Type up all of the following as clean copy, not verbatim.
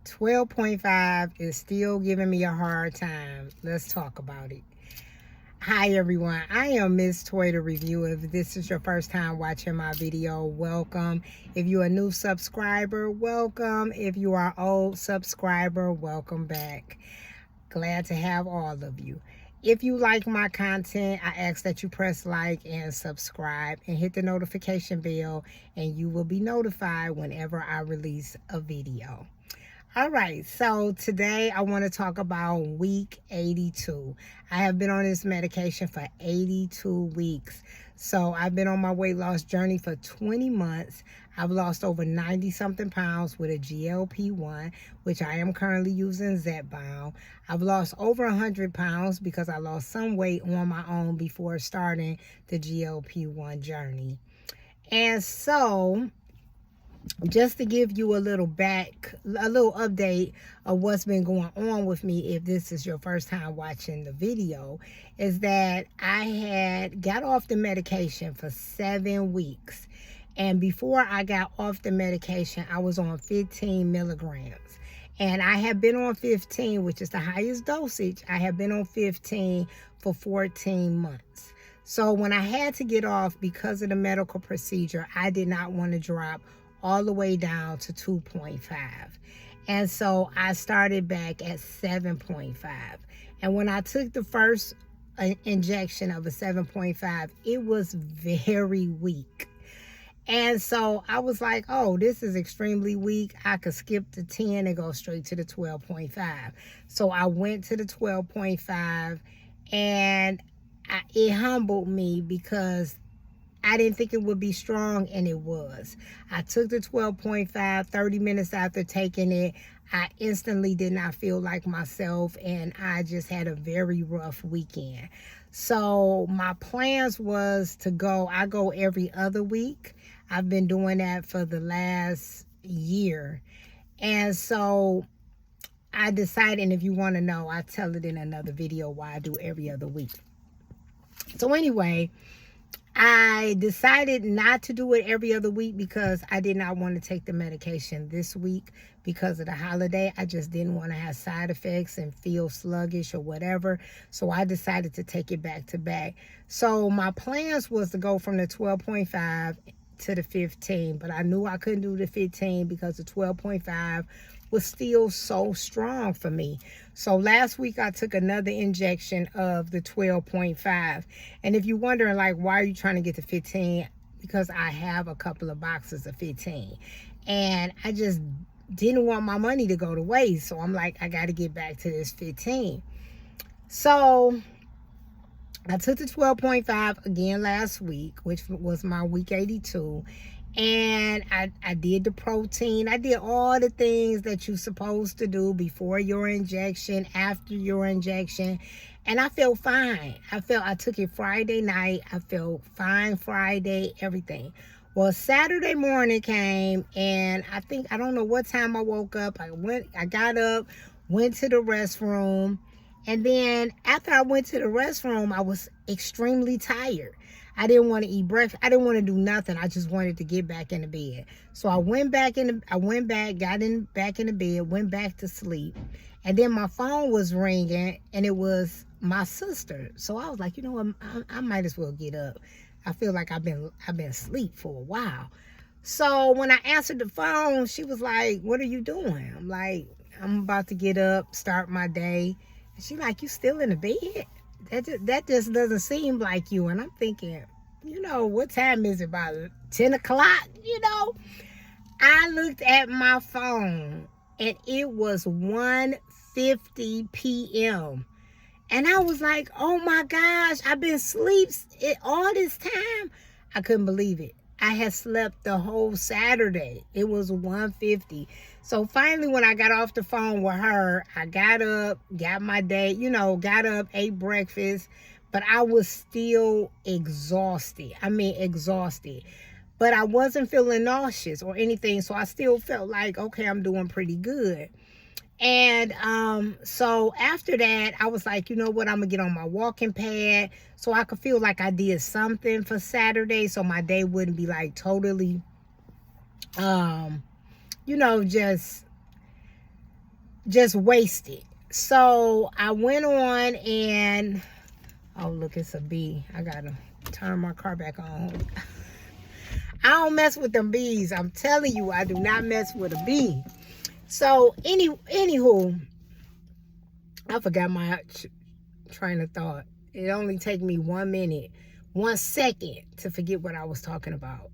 12.5 is still giving me a hard time. Let's talk about it. Hi everyone, I am Miss Toy the Review. If this is your first time watching my video, welcome. If you're a new subscriber, welcome. If you are an old subscriber, welcome back. Glad to have all of you. If you like my content, I ask that you press like and subscribe and hit the notification bell, and you will be notified whenever I release a video. All right, so today I want to talk about week 82. I have been on this medication for 82 weeks. So I've been on my weight loss journey for 20 months. I've lost over 90 something pounds with a GLP-1, which I am currently using Zepbound. I've lost over 100 pounds because I lost some weight on my own before starting the GLP-1 journey. And so, just to give you a little update of what's been going on with me, if this is your first time watching the video, is that I had got off the medication for 7 weeks. And before I got off the medication, I was on 15 milligrams. And I have been on 15, which is the highest dosage. I have been on 15 for 14 months. So when I had to get off because of the medical procedure, I did not want to drop all the way down to 2.5. And so I started back at 7.5. And when I took the first injection of a 7.5, it was very weak. And so I was like, oh, this is extremely weak. I could skip the 10 and go straight to the 12.5. So I went to the 12.5, and it humbled me because I didn't think it would be strong, and it was. I took the 12.5, 30 minutes after taking it, I instantly did not feel like myself, and I just had a very rough weekend. So my plans was to I go every other week. I've been doing that for the last year. And so I decided, and if you want to know, I'll tell it in another video why I do every other week. So anyway, I decided not to do it every other week because I did not want to take the medication this week because of the holiday. I just didn't want to have side effects and feel sluggish or whatever. So I decided to take it back to back. So my plans was to go from the 12.5 to the 15, but I knew I couldn't do the 15 because the 12.5 was still so strong for me. So last week I took another injection of the 12.5. And if you're wondering, like, why are you trying to get to 15? Because I have a couple of boxes of 15. And I just didn't want my money to go to waste. So I'm like, I got to get back to this 15. So I took the 12.5 again last week, which was my week 82. And I did the protein. I did all the things that you're supposed to do before your injection, after your injection. And I felt fine. I took it Friday night. I felt fine Friday, everything. Well, Saturday morning came, and I don't know what time I woke up. I got up, went to the restroom. And then after I went to the restroom, I was extremely tired. I didn't want to eat breakfast. I didn't want to do nothing. I just wanted to get back in the bed. So I went back, got back in the bed, went back to sleep. And then my phone was ringing, and it was my sister. So I was like, you know what? I might as well get up. I feel like I've been asleep for a while. So when I answered the phone, she was like, what are you doing? I'm like, I'm about to get up, start my day. And she like, you still in the bed? That just doesn't seem like you. And I'm thinking, you know, what time is it? About 10 o'clock, you know? I looked at my phone, and it was 1:50 p.m. And I was like, oh my gosh, I've been asleep all this time. I couldn't believe it. I had slept the whole Saturday. It was 1:50. So finally, when I got off the phone with her, I got up, got my day, got up, ate breakfast, but I was still exhausted. Exhausted. But I wasn't feeling nauseous or anything, so I still felt like, okay, I'm doing pretty good. And so after that, I was like, you know what, I'm gonna get on my walking pad so I could feel like I did something for Saturday, so my day wouldn't be like totally just just wasted. So I went on and, oh, look, it's a bee. I got to turn my car back on. I don't mess with them bees. I'm telling you, I do not mess with a bee. So, anywho, I forgot my train of thought. It only take me 1 minute, 1 second to forget what I was talking about.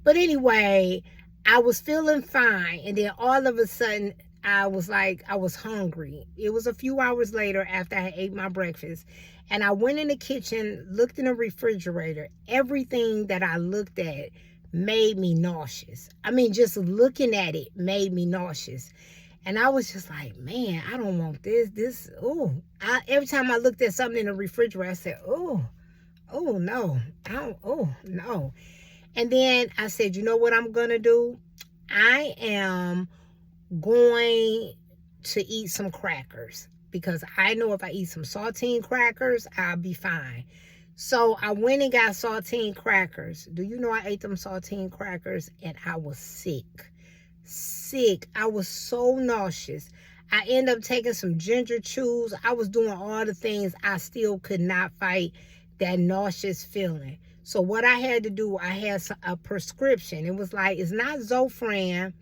But anyway, I was feeling fine. And then all of a sudden, I was hungry. It was a few hours later after I ate my breakfast. And I went in the kitchen, looked in the refrigerator. Everything that I looked at made me nauseous. I mean, just looking at it made me nauseous. And I was just like, man, I don't want this. Every time I looked at something in the refrigerator, I said, oh, no. No. And then I said, you know what I'm going to do? I am going to eat some crackers, because I know if I eat some saltine crackers, I'll be fine. So I went and got saltine crackers. Do you know I ate them saltine crackers and I was sick. I was so nauseous. I ended up taking some ginger chews. I was doing all the things. I still could not fight that nauseous feeling. So what I had to do, I had a prescription. It was like, it's not Zofran,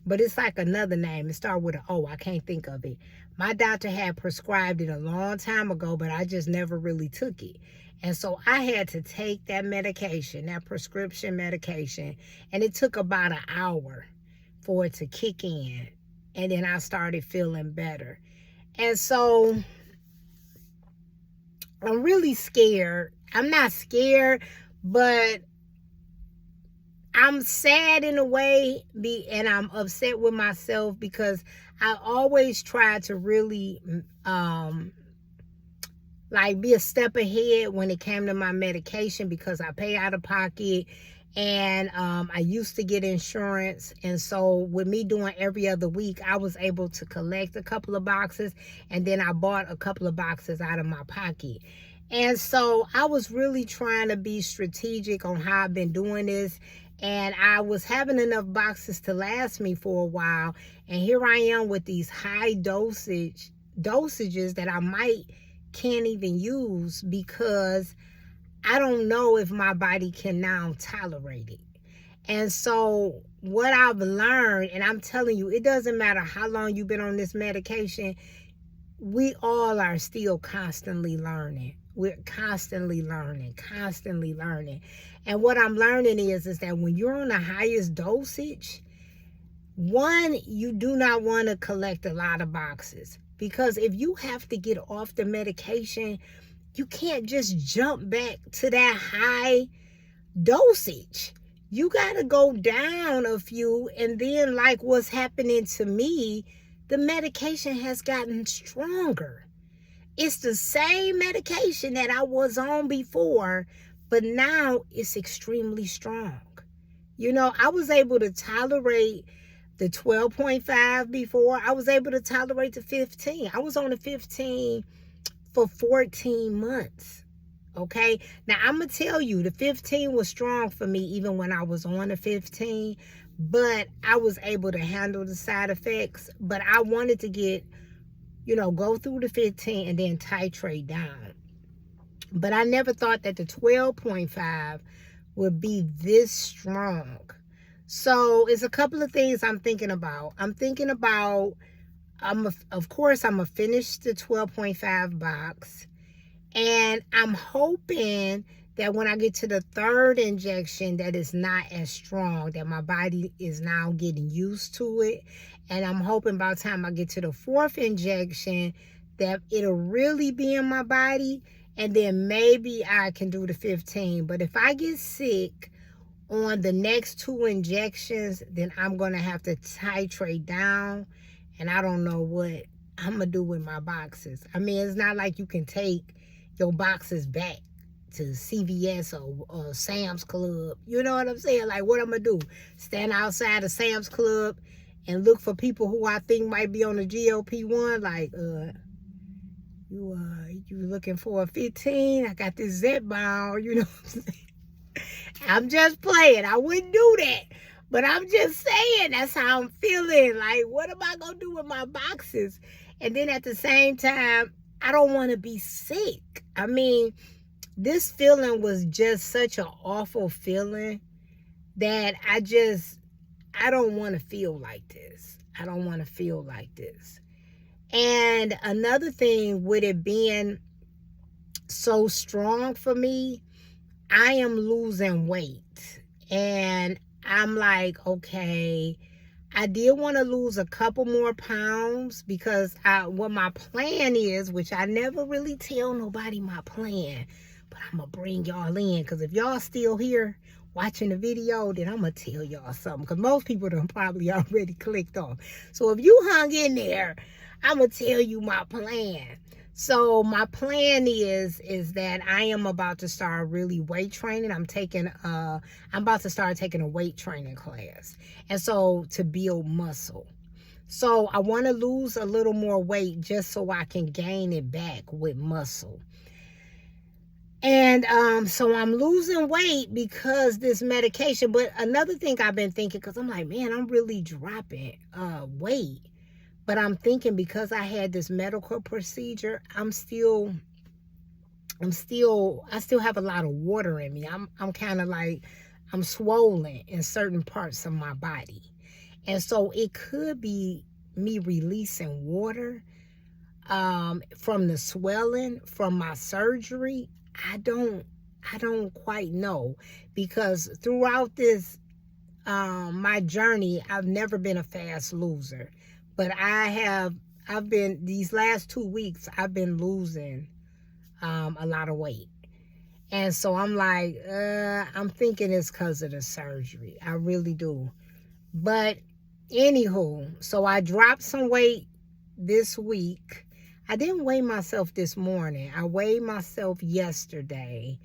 but it's like another name. It started with an O. I can't think of it. My doctor had prescribed it a long time ago, but I just never really took it. And so I had to take that medication, that prescription medication, and it took about an hour for it to kick in. And then I started feeling better. And so I'm really scared. I'm not scared, but I'm sad in a way, and I'm upset with myself, because I always try to really be a step ahead when it came to my medication, because I pay out of pocket, and I used to get insurance. And so with me doing every other week, I was able to collect a couple of boxes, and then I bought a couple of boxes out of my pocket. And so I was really trying to be strategic on how I've been doing this. And I was having enough boxes to last me for a while. And here I am with these high dosages that I can't even use, because I don't know if my body can now tolerate it. And so what I've learned, and I'm telling you, it doesn't matter how long you've been on this medication, we all are still constantly learning. We're constantly learning. And what I'm learning is that when you're on the highest dosage, one, you do not want to collect a lot of boxes, because if you have to get off the medication, you can't just jump back to that high dosage. You got to go down a few, and then, like what's happening to me, the medication has gotten stronger. It's the same medication that I was on before, but now it's extremely strong. You know, I was able to tolerate the 12.5 before. I was able to tolerate the 15. I was on the 15 for 14 months. Okay? Now, I'm going to tell you, the 15 was strong for me even when I was on the 15, but I was able to handle the side effects. But I wanted to go through the 15 and then titrate down. But I never thought that the 12.5 would be this strong. So it's a couple of things I'm thinking about. Of course, I'm going to finish the 12.5 box. And I'm hoping that when I get to the third injection, that it's not as strong, that my body is now getting used to it. And I'm hoping by the time I get to the fourth injection, that it'll really be in my body. And then maybe I can do the 15. But if I get sick on the next 2 injections, then I'm going to have to titrate down. And I don't know what I'm going to do with my boxes. I mean, it's not like you can take your boxes back to CVS or Sam's Club. You know what I'm saying? Like, what I'm going to do? Stand outside of Sam's Club and look for people who I think might be on the GLP-1. Like, you looking for a 15? I got this Zepbound, you know what I'm saying? I'm just playing. I wouldn't do that. But I'm just saying, that's how I'm feeling. Like, what am I going to do with my boxes? And then at the same time, I don't want to be sick. I mean, this feeling was just such an awful feeling that I don't want to feel like this. I don't want to feel like this. And another thing, with it being so strong for me, I am losing weight. And I'm like, okay, I did want to lose a couple more pounds because what my plan is, which I never really tell nobody my plan, but I'm going to bring y'all in, because if y'all still here watching the video, then I'm going to tell y'all something, because most people done probably already clicked off. So if you hung in there, I'm going to tell you my plan. So my plan is that I am about to start really weight training. I'm about to start taking a weight training class. And so to build muscle. So I want to lose a little more weight just so I can gain it back with muscle. And so I'm losing weight because this medication. But another thing I've been thinking, because I'm like, man, I'm really dropping weight. But I'm thinking, because I had this medical procedure, I still have a lot of water in me. I'm kind of like, I'm swollen in certain parts of my body. And so it could be me releasing water from the swelling from my surgery. I don't quite know, because throughout this my journey, I've never been a fast loser. But I've been, these last 2 weeks, I've been losing a lot of weight. And so I'm like, I'm thinking it's because of the surgery. I really do. But anywho, so I dropped some weight this week. I didn't weigh myself this morning. I weighed myself yesterday,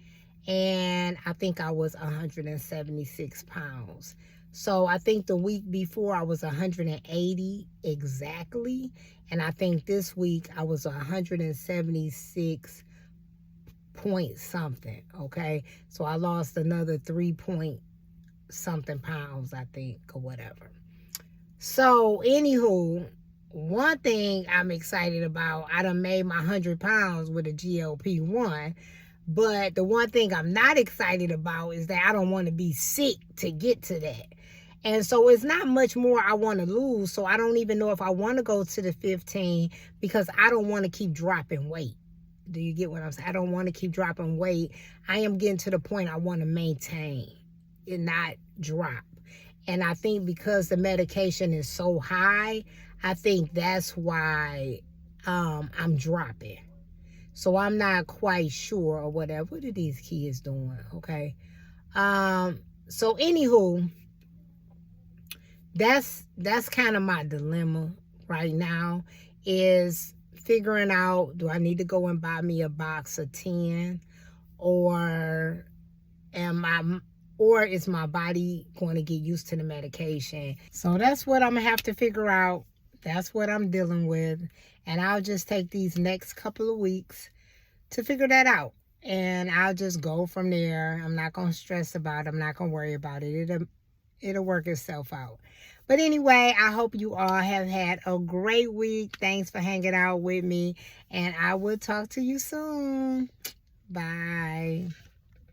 and I think I was 176 pounds. So I think the week before I was 180 exactly. And I think this week I was 176 point something. Okay. So I lost another 3 point something pounds, I think, or whatever. So anywho, one thing I'm excited about, I done made my 100 pounds with a GLP-1. But the one thing I'm not excited about is that I don't want to be sick to get to that. And so it's not much more I want to lose. So I don't even know if I want to go to the 15, because I don't want to keep dropping weight. Do you get what I'm saying? I don't want to keep dropping weight. I am getting to the point I want to maintain and not drop. And I think because the medication is so high, I think that's why I'm dropping. So I'm not quite sure or whatever. What are these kids doing? Okay. So anywho, that's kind of my dilemma right now, is figuring out, do I need to go and buy me a box of 10, or is my body going to get used to the medication? So that's what I'm gonna have to figure out. That's what I'm dealing with. And I'll just take these next couple of weeks to figure that out. And I'll just go from there. I'm not going to stress about it. I'm not going to worry about it. It'll work itself out. But anyway, I hope you all have had a great week. Thanks for hanging out with me. And I will talk to you soon. Bye.